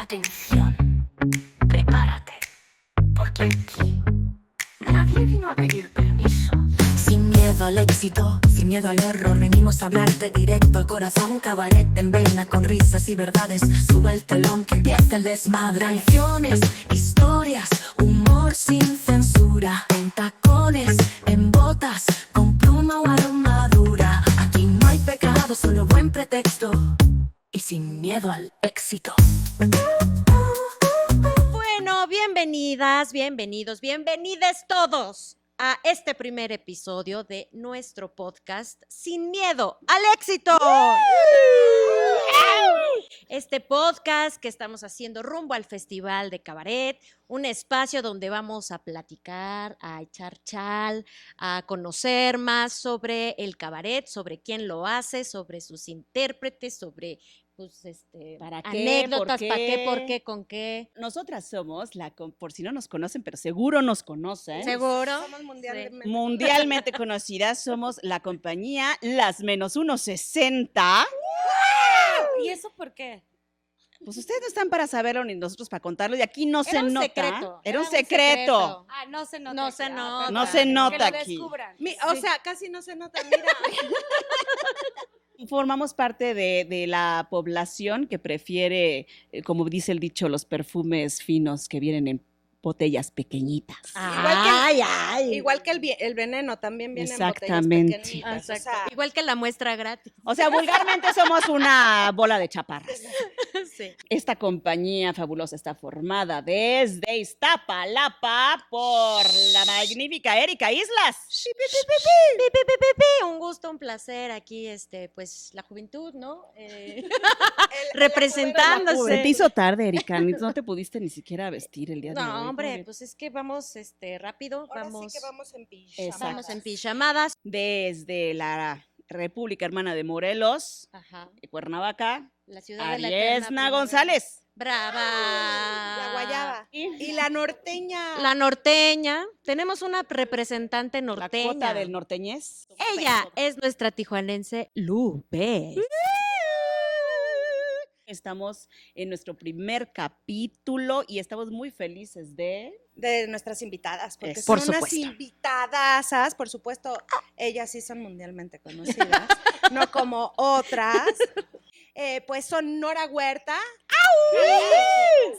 Atención, prepárate, porque aquí nadie vino a pedir permiso. Sin miedo al éxito, sin miedo al error, venimos a hablarte directo al corazón. Cabaret en vena con risas y verdades. Sube el telón que empieza el desmadre. Canciones, historias, humor sin censura. En tacones, en botas, con pluma o armadura. Aquí no hay pecado, solo buen pretexto. Y sin miedo al éxito. Bueno, bienvenidas, bienvenidos, bienvenides todos a este primer episodio de nuestro podcast Sin Miedo al Éxito. Este podcast que estamos haciendo rumbo al Festival de Cabaret, un espacio donde vamos a platicar, a echar chal, a conocer más sobre el cabaret, sobre quién lo hace, sobre sus intérpretes, sobre ¿Para qué? anécdotas, ¿Por para qué, qué? por qué, con qué. Nosotras somos, por si no nos conocen, pero seguro nos conocen. ¿Seguro? Somos mundialmente. Mundialmente conocidas, somos la compañía Las Menos 160. ¿Y eso por qué? Pues ustedes no están para saberlo ni nosotros para contarlo, y aquí no se un nota. secreto. Era un secreto. Ah, no se nota. No se nota. No se nota que lo aquí. descubran. O sea, casi no se nota, mira. Formamos parte de la población que prefiere, como dice el dicho, los perfumes finos que vienen en botellas pequeñitas. Igual que el veneno también viene Exactamente. en botellas pequeñitas. Exacto. O sea, Igual que la muestra gratis. O sea, vulgarmente somos una bola de chaparras. Sí. Esta compañía fabulosa está formada desde Iztapalapa por la magnífica Erika Islas. Un gusto, un placer aquí, pues la juventud, ¿no? Se Representándose. te hizo tarde, Erika, no te pudiste ni siquiera vestir el día de hoy. No, hombre, Pobre. pues es que vamos rápido, ahora vamos, sí que vamos en pijama. Exacto. vamos en pijamadas. Desde la República Hermana de Morelos, Ajá. de Cuernavaca, La ciudad de la eterna Ariesna primavera. González. Brava. La guayaba. Y la norteña. La norteña. Tenemos una representante La norteña. cuota del norteñez. Ella es nuestra tijuanense Lupe. Estamos en nuestro primer capítulo y estamos muy felices de... De nuestras invitadas, porque Eso. son Por unas supuesto. invitadasas, por supuesto, ellas sí son mundialmente conocidas, no como otras. Pues son Nora Huerta,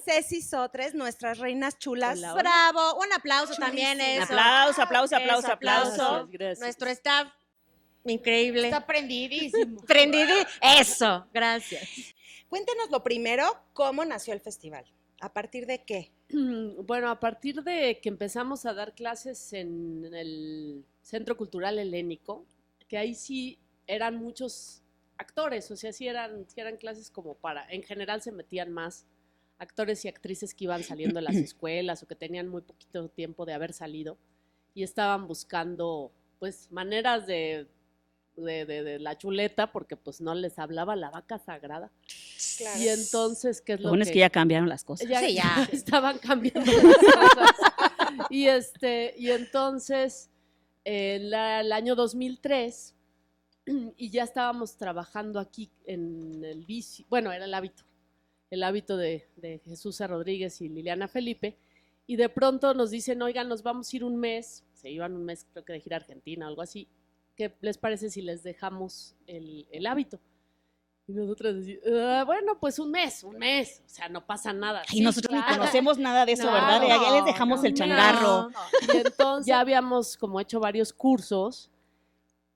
Ceci Sotres, nuestras reinas chulas. Hola. Bravo. Un aplauso también Chulísimo. eso. Aplauso, aplauso, Eso, aplauso, aplauso. Nuestro staff. Increíble. Está prendidísimo. Prendidí. Eso. Gracias. Cuéntenos lo primero, ¿cómo nació el festival? ¿A partir de qué? Bueno, a partir de que empezamos a dar clases en el Centro Cultural Helénico, que ahí sí eran muchos actores, o sea, sí eran clases como en general se metían más actores y actrices que iban saliendo de las escuelas o que tenían muy poquito tiempo de haber salido y estaban buscando, pues, maneras de la chuleta, porque pues no les hablaba la vaca sagrada. Claro. Y entonces, ¿qué es Lo lo bueno es que ya cambiaron las cosas. Sí, ya. estaban cambiando las cosas. Y entonces, el año 2003, y ya estábamos trabajando aquí en el vicio, bueno, era el hábito de Jesús Rodríguez y Liliana Felipe, y de pronto nos dicen, oigan, nos vamos a ir un mes, se iban un mes creo que de gira a Argentina o algo así, ¿qué les parece si les dejamos el hábito? Y nosotros decimos, bueno, pues un mes, o sea, no pasa nada. Y nosotros ni conocemos nada de eso, ¿verdad? Ya les dejamos el changarro. Y entonces ya habíamos como hecho varios cursos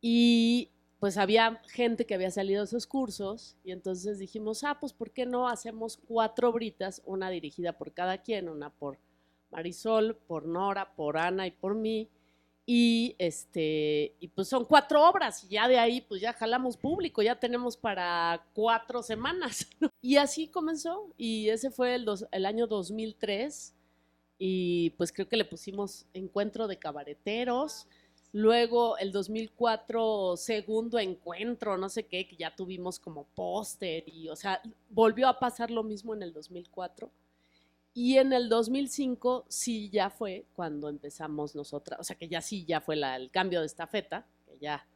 y pues había gente que había salido de esos cursos y entonces dijimos, pues ¿por qué no hacemos 4 obritas, una dirigida por cada quien, una por Marisol, por Nora, por Ana y por mí? Y pues son 4 obras y ya de ahí pues ya jalamos público, ya tenemos para 4 semanas, ¿no? Y así comenzó y ese fue el año 2003 y pues creo que le pusimos Encuentro de Cabareteros, luego el 2004 Segundo Encuentro, no sé qué, que ya tuvimos como póster y o sea, volvió a pasar lo mismo en el 2004. Y en el 2005 sí ya fue cuando empezamos nosotras, o sea que ya sí, ya fue el cambio de estafeta, que ya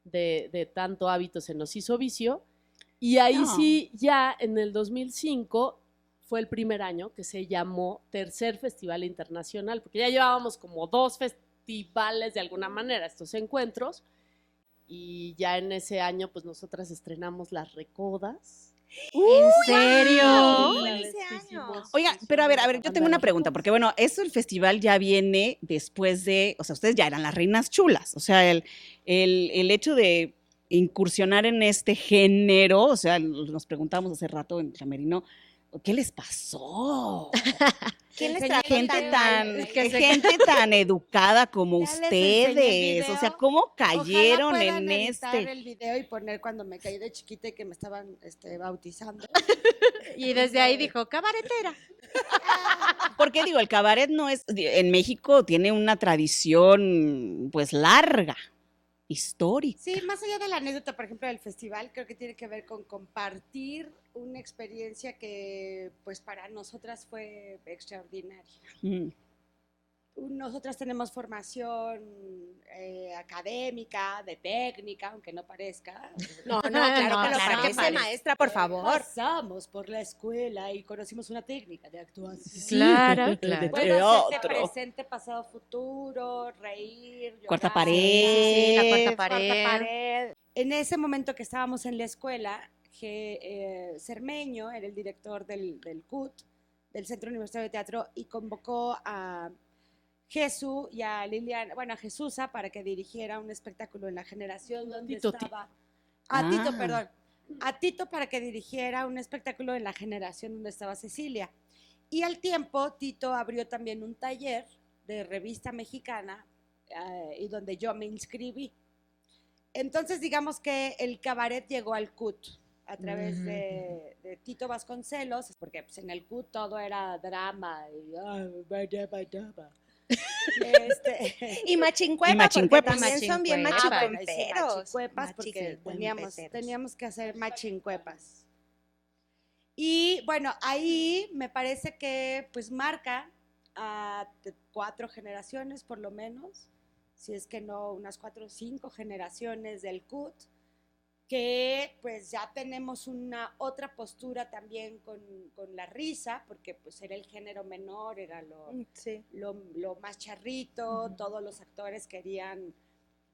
de tanto hábito se nos hizo vicio. Y ahí sí, ya en el 2005 fue el primer año que se llamó Tercer Festival Internacional, porque ya llevábamos como 2 festivales de alguna manera, estos encuentros, y ya en ese año pues nosotras estrenamos Las Recodas. ¿En serio? ¡Wow! La En vez ese que año. hicimos Oiga, función pero a de ver, la yo banda tengo una Las pregunta, Recodas. porque bueno, esto el festival ya viene después de, o sea, ustedes ya eran las reinas chulas, o sea, el hecho de incursionar en este género, o sea, nos preguntábamos hace rato en Camerino, ¿qué les pasó? ¿Quién les enseñé trató el Gente video, tan, que gente tan educada como Ya les enseñé el ustedes, o sea, video. ¿cómo Ojalá cayeron puedan en editar este? el video y poner cuando me caí de chiquita y que me estaban bautizando. Y desde ahí dijo, cabaretera. Porque digo, el cabaret no es, en México tiene una tradición pues larga, histórica. Sí, más allá de la anécdota, por ejemplo, del festival, creo que tiene que ver con compartir una experiencia que pues para nosotras fue extraordinaria. Mm. Nosotras tenemos formación académica, de técnica, aunque no parezca. No, claro que lo claro que parece, parece. maestra, por favor. Pasamos por la escuela y conocimos una técnica de actuación. Claro, claro. Bueno, hacerte Teatro. presente, pasado, futuro, reír, llorar. Cuarta Sí, pared. la cuarta Cuarta pared. pared. En ese momento que estábamos en la escuela, Cermeño era el director del CUT, del Centro Universitario de Teatro, y convocó a Jesús y a Liliana, bueno, a Jesusa para que dirigiera un espectáculo en la generación donde Tito. estaba. A Tito, Ah. perdón. A Tito para que dirigiera un espectáculo en la generación donde estaba Cecilia. Y al tiempo, Tito abrió también un taller de revista mexicana y donde yo me inscribí. Entonces, digamos que el cabaret llegó al CUT a través de Tito Vasconcelos, porque pues, en el CUT todo era drama. Y machincuepa, Y machincuepa. porque también son bien Machincuepa. machicueperos. Machicuepas, porque Machicueperos. teníamos que hacer machincuepas. Y bueno, ahí me parece que pues marca a 4 generaciones por lo menos, si es que no unas 4 o 5 generaciones del CUT, que pues ya tenemos una otra postura también con la risa, porque pues era el género menor, era Sí. lo más charrito, todos los actores querían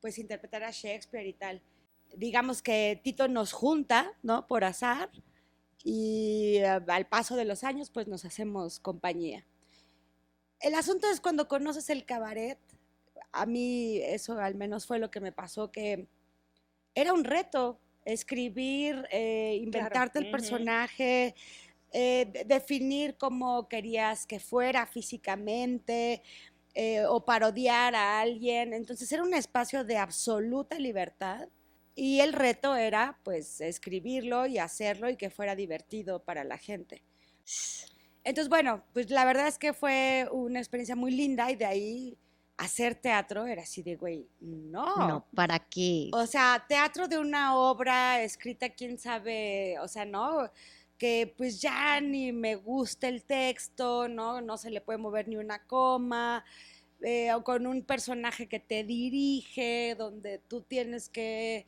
pues interpretar a Shakespeare y tal. Digamos que Tito nos junta, ¿no? Por azar, y al paso de los años pues nos hacemos compañía. El asunto es cuando conoces el cabaret, a mí eso al menos fue lo que me pasó, que era un reto escribir, inventarte el personaje, definir cómo querías que fuera físicamente o parodiar a alguien. Entonces era un espacio de absoluta libertad y el reto era pues escribirlo y hacerlo y que fuera divertido para la gente. Entonces, bueno, pues la verdad es que fue una experiencia muy linda y de ahí hacer teatro era así de, güey, No, ¿para qué? o sea, teatro de una obra escrita, quién sabe, o sea, ¿no? Que pues ya ni me gusta el texto, ¿no? No se le puede mover ni una coma, o con un personaje que te dirige, donde tú tienes que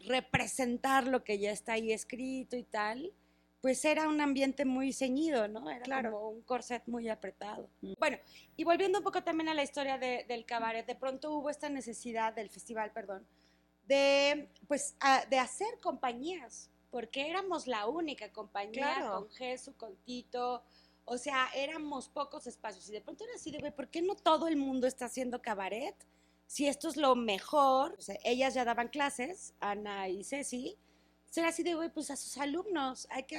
representar lo que ya está ahí escrito y tal. Pues era un ambiente muy ceñido, ¿no? Era como un corset muy apretado. Bueno, y volviendo un poco también a la historia del cabaret, de pronto hubo esta necesidad del festival, perdón, de, pues, de hacer compañías, porque éramos la única compañía con Jesús, con Tito, o sea, éramos pocos espacios. Y de pronto era así de, güey, ¿por qué no todo el mundo está haciendo cabaret? Si esto es lo mejor. O sea, ellas ya daban clases, Ana y Ceci, será así de, güey, pues a sus alumnos hay que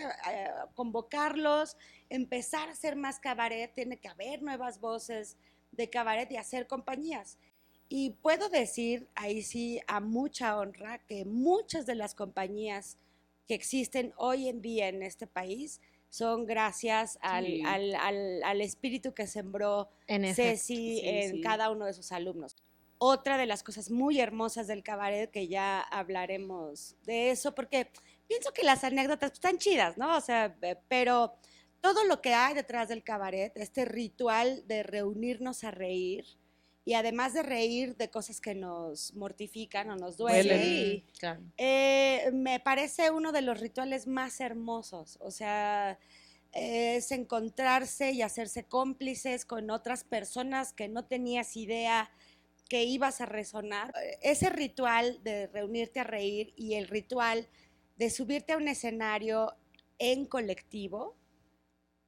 convocarlos, empezar a hacer más cabaret, tiene que haber nuevas voces de cabaret y hacer compañías. Y puedo decir, ahí sí, a mucha honra, que muchas de las compañías que existen hoy en día en este país son gracias al espíritu que sembró Ceci en cada uno de sus alumnos. Otra de las cosas muy hermosas del cabaret, que ya hablaremos de eso, porque pienso que las anécdotas están chidas, ¿no? O sea, pero todo lo que hay detrás del cabaret, este ritual de reunirnos a reír, y además de reír de cosas que nos mortifican o nos duelen, Sí, claro. me parece uno de los rituales más hermosos. O sea, es encontrarse y hacerse cómplices con otras personas que no tenías idea que ibas a resonar. Ese ritual de reunirte a reír y el ritual de subirte a un escenario en colectivo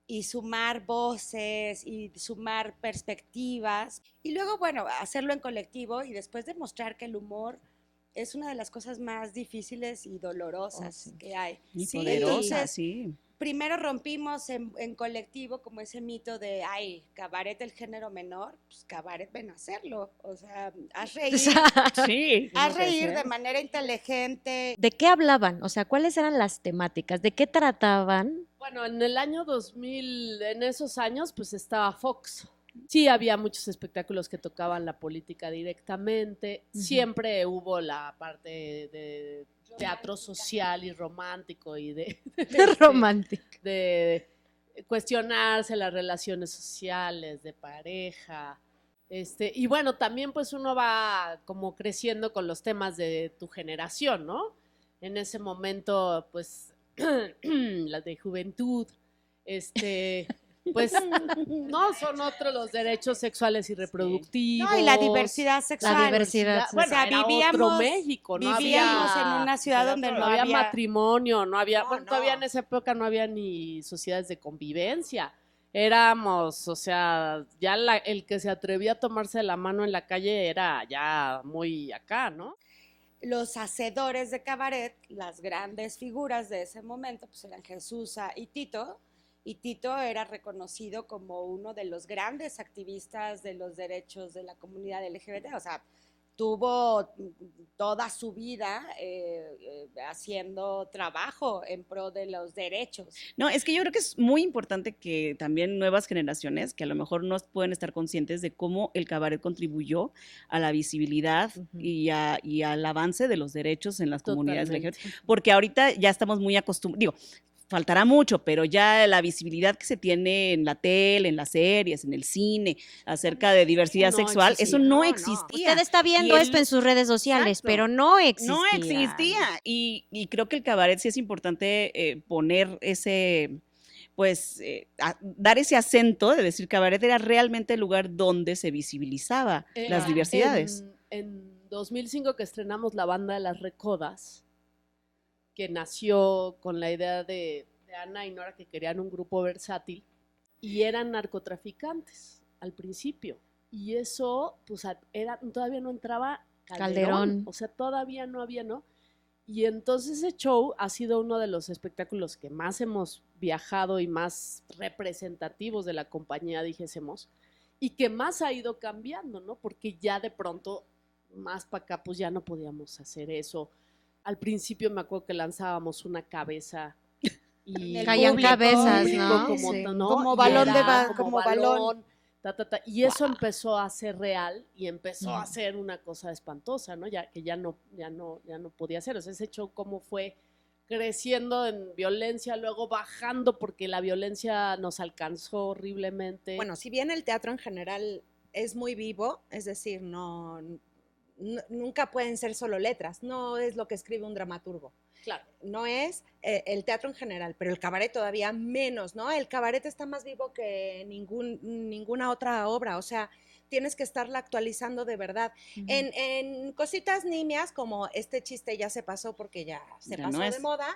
y sumar voces y sumar perspectivas y luego, bueno, hacerlo en colectivo y después demostrar que el humor es una de las cosas más difíciles y dolorosas que hay. Y Sí, poderosa, entonces, sí. primero rompimos en colectivo como ese mito de, ay, cabaret del género menor, pues cabaret ven a hacerlo, o sea, haz reír, Sí. haz reír de manera inteligente. ¿De qué hablaban? O sea, ¿cuáles eran las temáticas? ¿De qué trataban? Bueno, en el año 2000, en esos años, pues estaba Fox. Sí, había muchos espectáculos que tocaban la política directamente. Siempre hubo la parte de teatro social y romántico y de Romántico. de cuestionarse las relaciones sociales, de pareja. Y bueno, también pues uno va como creciendo con los temas de tu generación, ¿no? En ese momento, pues, las de juventud, pues, no, son otros los derechos sexuales y reproductivos. No, y la diversidad sexual. La diversidad. Bueno, O sea, era otro vivíamos- México, no vivíamos había, en una ciudad donde no había matrimonio, no había, No, bueno, no. todavía en esa época no había ni sociedades de convivencia. Éramos, o sea, ya el que se atrevía a tomarse de la mano en la calle era ya muy acá, ¿no? Los hacedores de cabaret, las grandes figuras de ese momento, pues eran Jesús y Tito era reconocido como uno de los grandes activistas de los derechos de la comunidad LGBT, o sea, tuvo toda su vida haciendo trabajo en pro de los derechos. No, es que yo creo que es muy importante que también nuevas generaciones, que a lo mejor no pueden estar conscientes de cómo el cabaret contribuyó a la visibilidad y al avance de los derechos en las comunidades Totalmente. LGBT, porque ahorita ya estamos muy acostumbrados, digo, faltará mucho, pero ya la visibilidad que se tiene en la tele, en las series, en el cine, acerca de diversidad No sexual, existía. eso no No, no. existía. Usted está viendo Y esto en sus redes sociales, Exacto. pero no existía. No existía. Y creo que el cabaret sí es importante poner ese, pues, dar ese acento de decir cabaret era realmente el lugar donde se visibilizaba las diversidades. En 2005 que estrenamos la banda de las Recodas, que nació con la idea de Ana y Nora que querían un grupo versátil y eran narcotraficantes al principio. Y eso, pues, todavía no entraba Calderón. O sea, todavía no había, ¿no? Y entonces ese show ha sido uno de los espectáculos que más hemos viajado y más representativos de la compañía, dijésemos, y que más ha ido cambiando, ¿no? Porque ya de pronto, más para acá, pues ya no podíamos hacer eso. Al principio me acuerdo que lanzábamos una cabeza y Caían público, cabezas, público ¿no? como, Sí. ¿no? Como Y balón de era como balón. Y eso empezó a ser real y empezó a ser una cosa espantosa, ¿no? Ya que ya no podía ser. O sea, ese show cómo fue creciendo en violencia, luego bajando porque la violencia nos alcanzó horriblemente. Bueno, si bien el teatro en general es muy vivo, es decir, nunca pueden ser solo letras, no es lo que escribe un dramaturgo. claro. No es el teatro en general, pero el cabaret todavía menos, ¿no? El cabaret está más vivo que ninguna otra obra, o sea, tienes que estarla actualizando de verdad. En cositas nimias, como este chiste ya se pasó porque ya se Ya pasó no de es. moda,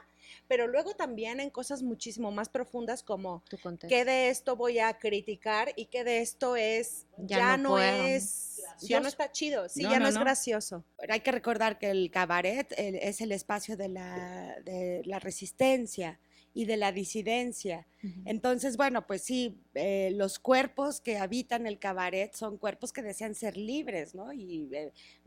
pero luego también en cosas muchísimo más profundas como Tu contexto. qué de esto voy a criticar y qué de esto es, Ya no puedo. ya no está chido, sí, No, ya no no, es no. gracioso. Pero hay que recordar que el cabaret es el espacio de la resistencia y de la disidencia. Entonces, bueno, pues sí, los cuerpos que habitan el cabaret son cuerpos que desean ser libres, ¿no? Y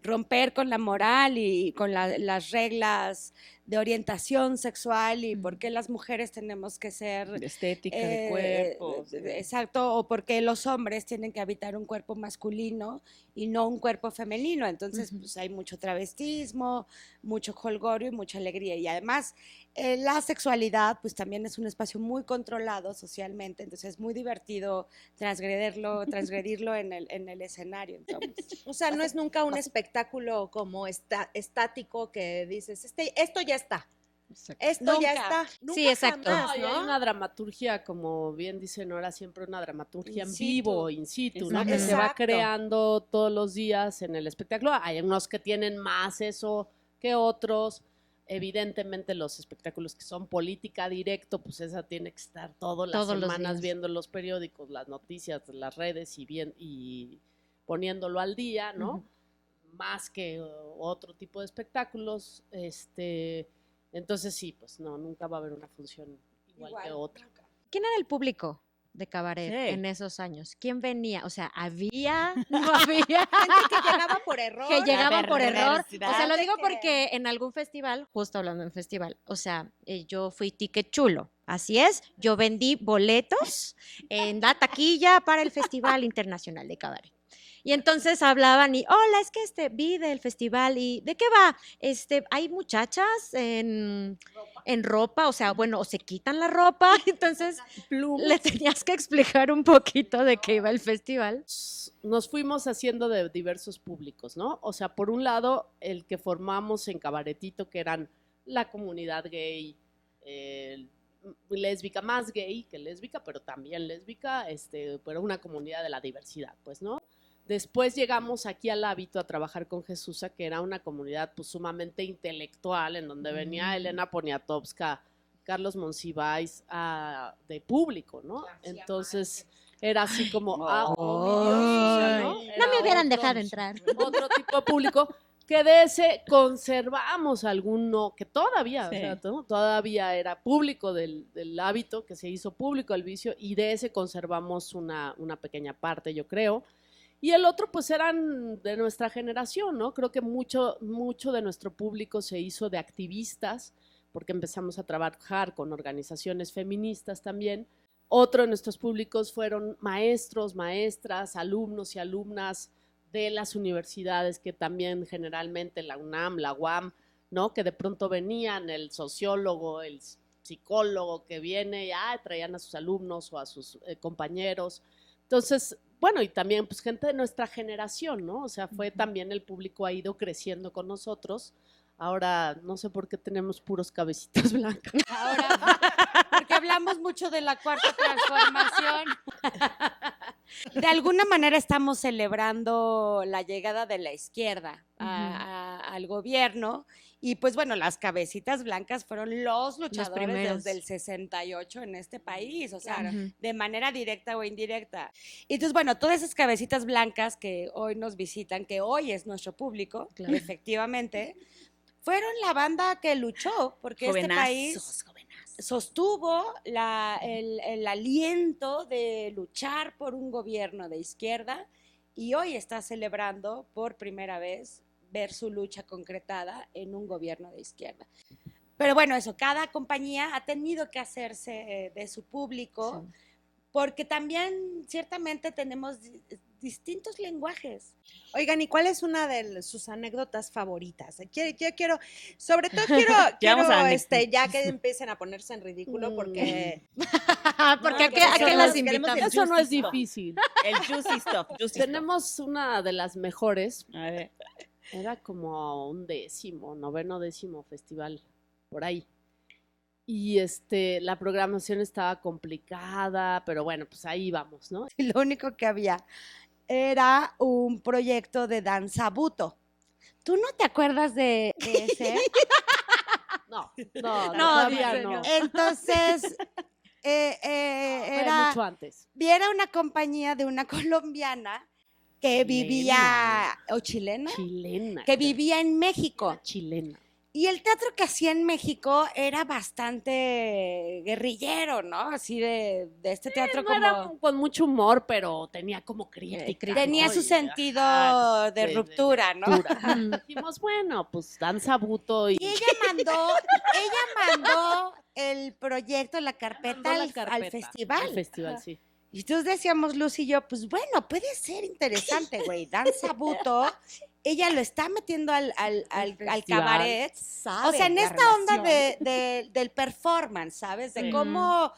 romper con la moral y con las reglas de orientación sexual y por qué las mujeres tenemos que ser De estética, de cuerpos. exacto, o porque los hombres tienen que habitar un cuerpo masculino y no un cuerpo femenino. Entonces, pues hay mucho travestismo, mucho jolgorio y mucha alegría. Y además, la sexualidad, pues también es un espacio muy controlado socialmente, entonces es muy divertido transgredirlo en el escenario. Entonces, O sea, no es nunca un espectáculo como estático que dices, esto ya está. Esto ya Nunca. está. Nunca Sí, exacto. jamás, Y ¿no? hay una dramaturgia, como bien dice Nora, siempre una dramaturgia In en situ. vivo, in situ, ¿no? Que Exacto. se va Exacto. creando todos los días en el espectáculo. Hay unos que tienen más eso que otros. Evidentemente los espectáculos que son política directo, pues esa tiene que estar todas las Todos los semanas días. viendo los periódicos, las noticias, las redes y poniéndolo al día, ¿no? Ujú. Más que otro tipo de espectáculos. Entonces sí, pues no, nunca va a haber una función igual que otra. ¿Quién era el público de cabaret Sí. en esos años? ¿Quién venía? O sea, ¿había? ¿No había? Gente que llegaba por error. Que llegaban por error. O sea, lo De digo que- porque en algún festival, justo hablando en festival, o sea, yo fui ticket chulo. Así es, yo vendí boletos en la taquilla para el Festival Internacional de Cabaret. Y entonces hablaban y, hola, es que vi del festival y ¿de qué va? Hay muchachas en ropa, o sea, bueno, o se quitan la ropa, entonces le tenías que explicar un poquito de qué iba el festival. Nos fuimos haciendo de diversos públicos, ¿no? O sea, por un lado, el que formamos en Cabaretito, que eran la comunidad gay, lésbica, más gay que lésbica, pero también lésbica, pero una comunidad de la diversidad, pues, ¿no? Después llegamos aquí al Hábito a trabajar con Jesusa, que era una comunidad pues sumamente intelectual, en donde venía Elena Poniatowska, Carlos Monsiváis, de público, ¿no? Entonces era así como, ¿no? No Era me hubieran otro- dejado entrar. Otro tipo de público, que de ese conservamos alguno, que todavía, Sí. o sea, todavía era público del Hábito, que se hizo público el vicio, y de ese conservamos una pequeña parte, yo creo. Y el otro, pues, eran de nuestra generación, ¿no? Creo que mucho de nuestro público se hizo de activistas, porque empezamos a trabajar con organizaciones feministas también. Otro de nuestros públicos fueron maestros, maestras, alumnos y alumnas de las universidades, que también generalmente la UNAM, la UAM, ¿no? Que de pronto venían el sociólogo, el psicólogo que viene y traían a sus alumnos o a sus compañeros. Entonces, bueno, y también pues gente de nuestra generación, ¿no? O sea, fue también el público ha ido creciendo con nosotros. Ahora, no sé por qué tenemos puros cabecitas blancas. Ahora, porque hablamos mucho de la cuarta transformación. De alguna manera estamos celebrando la llegada de la izquierda al gobierno. Y pues bueno, las cabecitas blancas fueron los luchadores primeros. desde el 68 en este país, o sea, Ujú. de manera directa o indirecta. Y entonces, bueno, todas esas cabecitas blancas que hoy nos visitan, que hoy es nuestro público, Claro. efectivamente, fueron la banda que luchó porque este país sostuvo el aliento de luchar por un gobierno de izquierda y hoy está celebrando por primera vez ver su lucha concretada en un gobierno de izquierda. Pero bueno, eso, cada compañía ha tenido que hacerse de su público, porque también ciertamente tenemos distintos lenguajes. Oigan, ¿y cuál es una de sus anécdotas favoritas? Quiero, sobre todo Ya vamos a la ya que empiecen a ponerse en ridículo, porque Porque No, ¿a qué queremos- las queremos invitamos? el Eso no es juicy stuff. difícil. El juicy stuff. Tenemos una de las mejores. A ver. Era como un 9º, 10º festival, por ahí. Y la programación estaba complicada, pero bueno, pues ahí vamos, ¿no? Y lo único que había era un proyecto de danza buto. ¿Tú no te acuerdas de ese? No, todavía dice, no. Entonces, Fue era, mucho antes. era una compañía de una colombiana que vivía, o chilena, Chilena. que creo. vivía en México. Chilena. Y el teatro que hacía en México era bastante guerrillero, ¿no? Así de este teatro No como... era con mucho humor, pero tenía como crítica. Tenía ¿no? su Y, sentido ajá, de ruptura, ¿no? ruptura. Dijimos, bueno, pues danza buto y Y ella mandó el proyecto, la carpeta, mandó la al carpeta festival. al festival, sí. Y entonces decíamos, Lucy y yo, pues bueno, puede ser interesante, güey. Danza buto, ella lo está metiendo al festival. cabaret. O sea, en esta onda del performance, ¿sabes? De Sí. cómo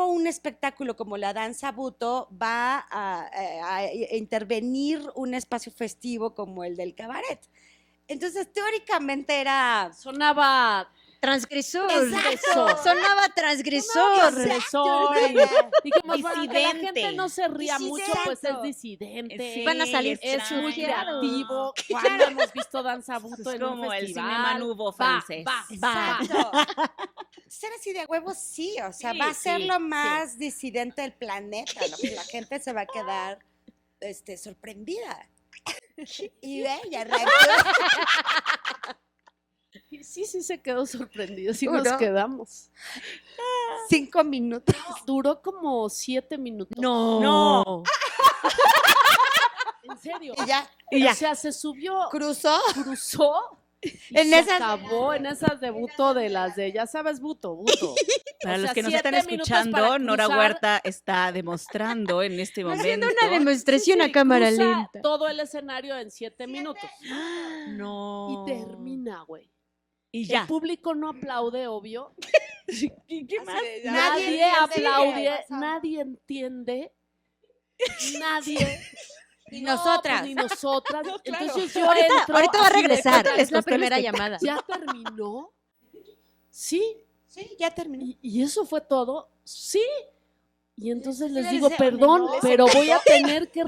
un espectáculo como la danza buto va a intervenir un espacio festivo como el del cabaret. Entonces, teóricamente era... Sonaba transgresor. Exacto. Sonaba transgresor. Transgresor. Y como para que la Disidente. gente no se ría mucho, pues es Exacto. disidente. Sí, Van a salir Es muy extraño. creativo. ¿Cuándo hemos visto danza buto Es en un como el festival? cinema nuevo francés. Va. Exacto. Ser así de huevos, sí, o sea, Sí, va a ser sí, lo más disidente del planeta, ¿no? Pues la gente se va a quedar sorprendida. Y ella reaccionó. Y sí se quedó sorprendido. Sí ¿Uno? nos quedamos. 5 minutos. Duró como 7 minutos. No. En serio. Y ya O sea, se subió, cruzó. cruzó. Y En se esas- acabó en esas de buto de las de, ya sabes, buto. Para O los sea, que nos 7 están minutos escuchando, para Nora cruzar. Huerta está demostrando en este momento. Una demostración a cámara Cruza lenta. todo el escenario en 7 minutos. No. Y termina, güey. Y El ya. público no aplaude, obvio. ¿Qué más? Nadie entiende aplaude, qué pasa. nadie entiende. Nadie. Y No, nosotras. pues, ni nosotras. Entonces yo Ahorita entro va a así de, regresar. "Oigan, Es la primera llamada. ¿ya terminó? Sí. Sí, ya terminó. ¿Y eso fue todo? Sí. Y entonces les Les digo, deseo, perdón, ¿no? pero voy a tener que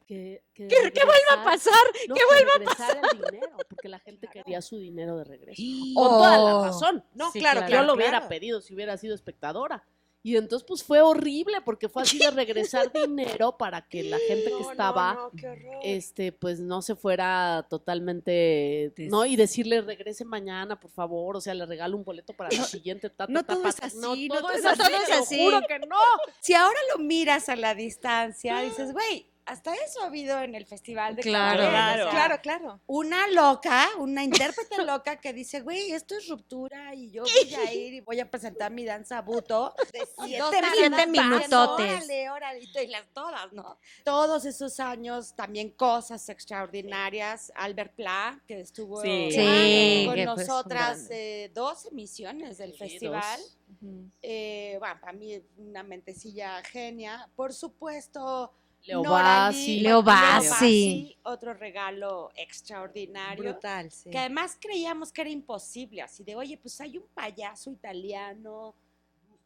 ¿Qué vuelva a pasar? No, que vuelva a pasar el dinero, porque la gente quería su dinero de regreso. Con Oh. toda la razón. No, Sí, claro, claro. Yo claro. lo hubiera claro. pedido si hubiera sido espectadora. Y entonces, pues fue horrible, porque fue así de regresar dinero para que la gente que estaba, No, qué horror. pues no se fuera totalmente, ¿no? Y decirle, regrese mañana, por favor, o sea, le regalo un boleto para la siguiente. no todo es así, No, no todo todo es es así, así. te lo juro que no. Si ahora lo miras a la distancia, dices, güey, hasta eso ha habido en el festival de Claro. Cabaret, Claro. o sea, Claro, claro. una loca, una intérprete loca que dice, güey, esto es ruptura y yo voy a ir y voy a presentar mi danza buto de 7 minutotes. Órale, órale, y las todas, ¿no? Todos esos años, también cosas extraordinarias. Albert Pla, que estuvo Sí. Sí, con que fue un nosotras grande. 2 emisiones del Sí, festival. 2. Bueno, para mí una mentecilla genia. Por supuesto, Leo Nora Bassi. Lee, Leo Bassi. otro regalo extraordinario. Brutal, sí. Que además creíamos que era imposible, así de, oye, pues hay un payaso italiano.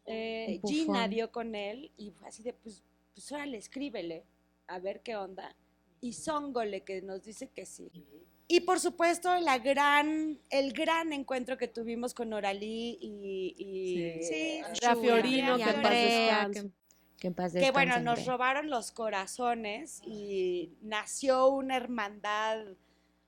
Un bufón. Gina dio con él y fue así de, pues órale, escríbele, a ver qué onda. Y Zongole, que nos dice que sí. Y por supuesto, el gran encuentro que tuvimos con Oralí y Sí. Andrea Fiorino, Y que en paz Andrea, descanse. que en paz que bueno, descanse, nos Andrea. robaron los corazones y nació una hermandad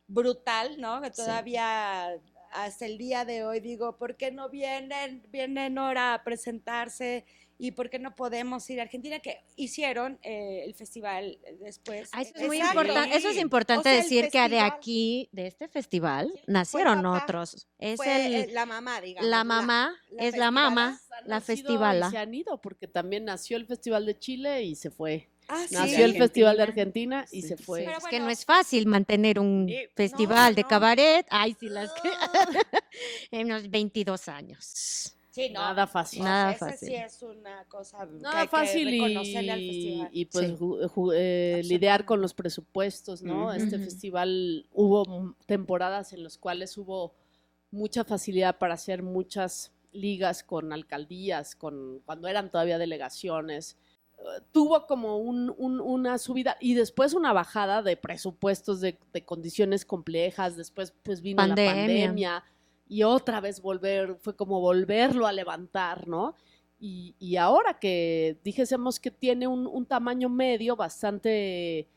brutal, ¿no? Que todavía hasta el día de hoy digo, ¿por qué no viene Nora a presentarse? ¿Y por qué no podemos ir a Argentina? Que hicieron el festival después. Ah, eso es muy Exacto. importante. Eso es importante O sea, el decir que de festival- aquí, de este festival, nacieron papá. otros. Es Fue la mamá, digamos. la mamá, la es la mamá, Han la nacido festivala. y se han ido, porque también nació el Festival de Chile y se fue. Ah, sí. Nació el Argentina. Festival de Argentina y Sí. se fue. Pero Es que bueno. no es fácil mantener un Sí. festival de no. cabaret. Ay, sí, las que. En unos 22 años. Sí, no. Nada fácil. O sea, Nada ese fácil. sí es una cosa que Nada hay fácil que reconocerle al festival. y pues Sí. lidiar con los presupuestos, ¿no? Ujú. Este Ujú. festival hubo temporadas en las cuales hubo mucha facilidad para hacer muchas ligas con alcaldías, cuando eran todavía delegaciones. Tuvo como una subida y después una bajada de presupuestos de condiciones complejas. Después pues vino la pandemia y otra vez fue como volverlo a levantar, ¿no? Y ahora que dijésemos que tiene un tamaño medio bastante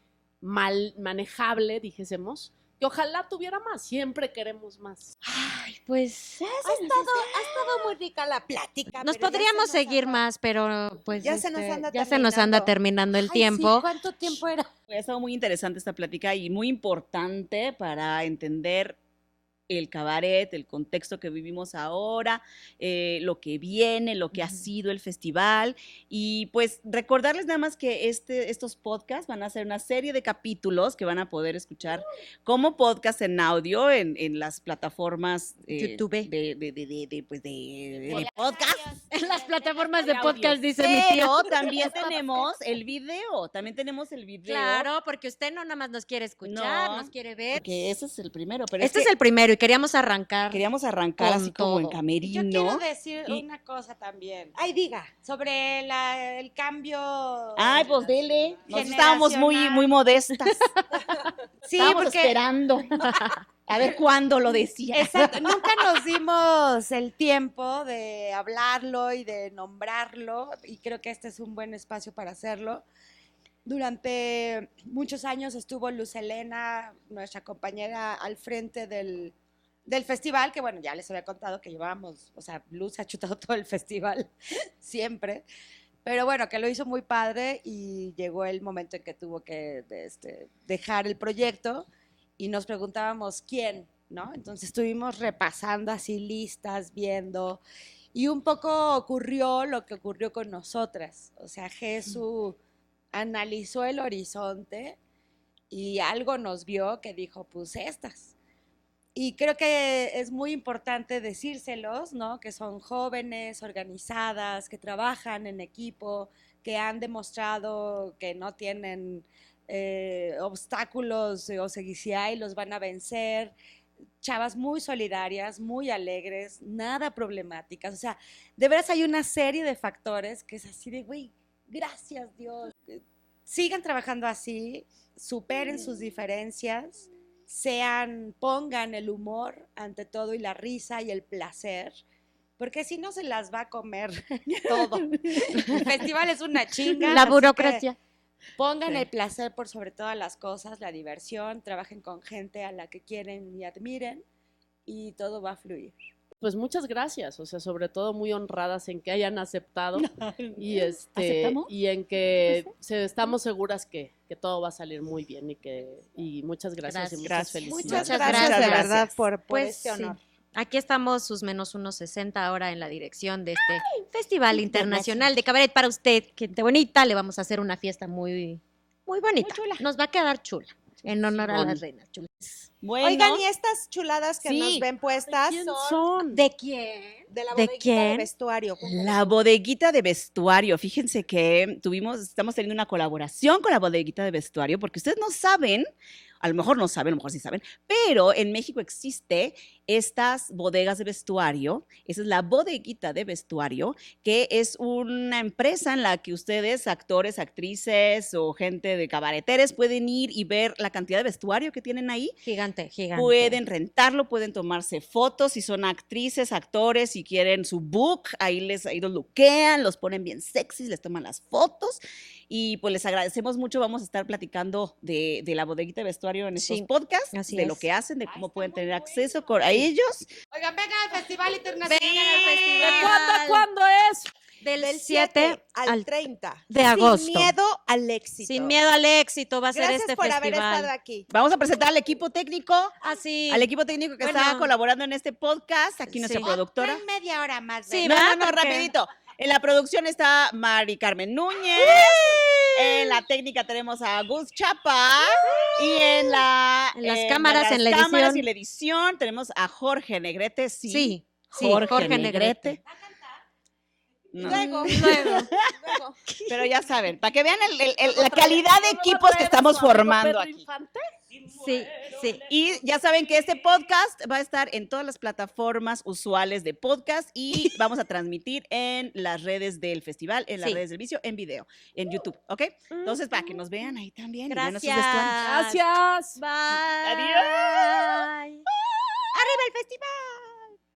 mal manejable, dijésemos, que ojalá tuviera más, siempre queremos más. Ay, pues. Ha estado muy rica la plática. Nos pero ya podríamos se nos seguir acaba. más, pero pues Ya se nos anda ya se nos anda terminando el Ay, sí, tiempo. ¿cuánto tiempo era? Ha estado muy interesante esta plática y muy importante para entender el cabaret, el contexto que vivimos ahora, lo que viene, lo que ha sido el festival. Y pues recordarles nada más que estos podcasts van a ser una serie de capítulos que van a poder escuchar como podcast en audio en las plataformas YouTube. de podcast. En las plataformas de De podcast, audios. dice mi tía. Pero también tenemos el video, Claro, porque usted no nada más nos quiere escuchar, No. nos quiere ver. Que ese es el primero. Pero Este es que el primero y queríamos arrancar. Queríamos arrancar Con así como en todo. camerino. Yo quiero decir Y- una cosa también. Ay, diga. Sobre el cambio. Ay, pues dele. Nosotros estábamos muy modestas. Sí, Estábamos porque esperando. A ver cuándo lo decía. exacto, nunca nos dimos el tiempo de hablarlo y de nombrarlo, y creo que este es un buen espacio para hacerlo. Durante muchos años estuvo Luz Helena, nuestra compañera, al frente del festival, que bueno, ya les había contado que llevábamos, o sea, Luz ha chutado todo el festival siempre, pero bueno, que lo hizo muy padre y llegó el momento en que tuvo que dejar el proyecto y nos preguntábamos quién, ¿no? Entonces estuvimos repasando así listas, viendo, y un poco ocurrió lo que ocurrió con nosotras, o sea, Jesús analizó el horizonte y algo nos vio que dijo, pues estas. Y creo que es muy importante decírselos, ¿no? Que son jóvenes, organizadas, que trabajan en equipo, que han demostrado que no tienen obstáculos o si hay, los van a vencer. Chavas muy solidarias, muy alegres, nada problemáticas. O sea, de veras hay una serie de factores que es así de, güey, gracias Dios. Sigan trabajando así, superen sus diferencias, pongan el humor ante todo y la risa y el placer, porque si no se las va a comer todo. El festival es una chinga. La así burocracia. que pongan el placer por sobre todas las cosas, la diversión, trabajen con gente a la que quieren y admiren y todo va a fluir. Pues muchas gracias, o sea, sobre todo muy honradas en que hayan aceptado y ¿Aceptamos? y en que estamos seguras que todo va a salir muy bien y muchas gracias y muchas Gracias. felicidades. Muchas Muchas gracias, de gracias. verdad, por Pues este honor. sí. Aquí estamos sus menos 1.60 ahora en la dirección de este Festival Internacional de Cabaret para usted, gente bonita. Le vamos a hacer una fiesta muy bonita. Nos va a quedar chula, en honor a las reinas chulas. Bueno, Oigan, y estas chuladas que Sí. nos ven puestas ¿Quién son son? ¿De quién? de la ¿De bodeguita quién? de vestuario. la bodeguita de vestuario. Fíjense que estamos teniendo una colaboración con la bodeguita de vestuario, porque ustedes no saben, a lo mejor no saben, a lo mejor sí saben, pero en México existe estas bodegas de vestuario. Esa es la bodeguita de vestuario, que es una empresa en la que ustedes, actores, actrices o gente de cabareteres, pueden ir y ver la cantidad de vestuario que tienen ahí. Gigante, gigante. Pueden rentarlo, pueden tomarse fotos, si son actrices, actores, si quieren su book, ahí los lookean, los ponen bien sexys, les toman las fotos y pues les agradecemos mucho. Vamos a estar platicando de la bodeguita de vestuario en estos Sí, podcasts, así de es. lo que hacen, de cómo pueden tener acceso a ellos. Oigan, vengan al Festival Internacional. Vengan al festival. ¿De cuándo es? Del 7 7 al 30. de agosto. Sin miedo al éxito. Sin miedo al éxito va a ser Gracias este por festival. haber estado aquí. Vamos a presentar al equipo técnico, Así. al equipo técnico que Bueno. está colaborando en este podcast, aquí nuestra Sí. productora. Traen media hora más. Sí, ¿verdad? ¿verdad? No, Porque- rapidito. En la producción está Mari Carmen Núñez. En la técnica tenemos a Gus Chapa. Y en las cámaras, en la cámaras edición. y la edición tenemos a Jorge Negrete. Sí, Sí, Jorge Negrete. No, Luego, Luego. pero ya saben, para que vean la calidad de equipos que estamos formando aquí. Sí, sí. Y ya saben que este podcast va a estar en todas las plataformas usuales de podcast y vamos a transmitir en las redes del festival, en las Sí. redes del vicio, en video, en YouTube, ¿ok? Entonces, para que nos vean ahí también. y vean nuestros Gracias. vestuarios. Gracias. Bye. Adiós. Arriba el festival.